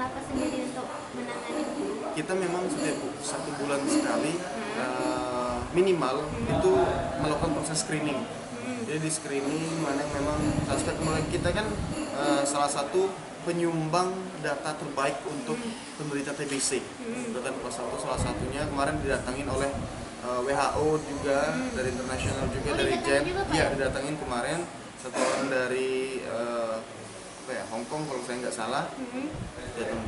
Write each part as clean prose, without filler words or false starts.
apa sendiri untuk menangani? Kita memang setiap 1 bulan sekali minimal itu melakukan proses screening. Jadi di screening mana yang memang suspek. Kemudian kita kan salah satu penyumbang data terbaik untuk penderita TBC. Itu kan salah satunya kemarin didatangin oleh WHO juga, dari internasional juga, dari JEM. Iya, didatangin kemarin satu orang dari Hong Kong kalau saya nggak salah,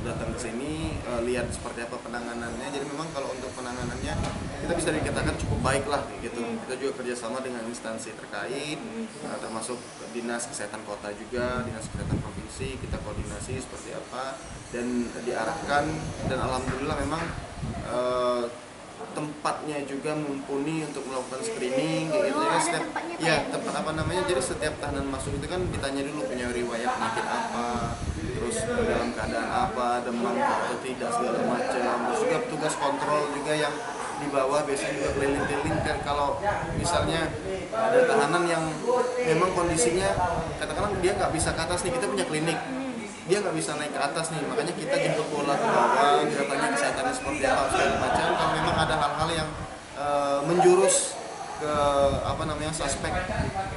datang ke sini lihat seperti apa penanganannya. Jadi memang kalau untuk penanganannya kita bisa dikatakan cukup baik lah gitu. Kita juga kerjasama dengan instansi terkait, termasuk dinas kesehatan kota juga, dinas kesehatan provinsi. Kita koordinasi seperti apa dan diarahkan, dan alhamdulillah memang tempatnya juga mumpuni untuk melakukan screening kayak gitu. Tempat apa namanya, jadi setiap tahanan masuk itu kan ditanya dulu punya riwayat penyakit apa, terus dalam keadaan apa, demam atau tidak, segala macam. Terus juga petugas kontrol juga yang di bawah biasanya juga keliling-keliling kan, kalau misalnya ada tahanan yang memang kondisinya katakanlah dia nggak bisa ke atas nih, kita punya klinik, dia nggak bisa naik ke atas nih, makanya kita jemput bola ke bawah, kita tanya kesehatannya seperti apa segala macam. Kalau memang ada hal-hal yang menjurus ke suspek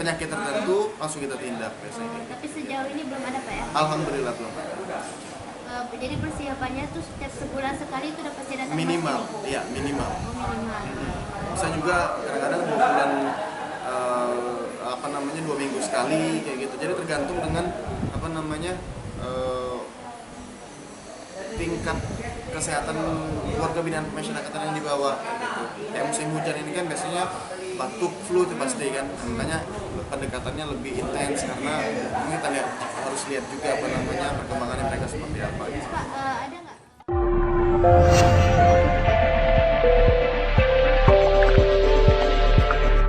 penyakit tertentu, langsung kita tindak biasanya. Tapi sejauh ini belum ada Pak ya? Alhamdulillah belum ada. Jadi persiapannya tuh setiap sebulan sekali itu udah pasti datang Minimal, iya minimal. Minimal. Bisa juga kadang-kadang 2 minggu sekali kayak gitu. Jadi tergantung dengan tingkat kesehatan warga binaan pemasyarakatan yang di bawah gitu. Kayak musim hujan ini kan biasanya batuk, flu itu pasti kan, makanya pendekatannya lebih intens karena kita harus lihat juga perkembangannya mereka seperti apa. Pak, ada nggak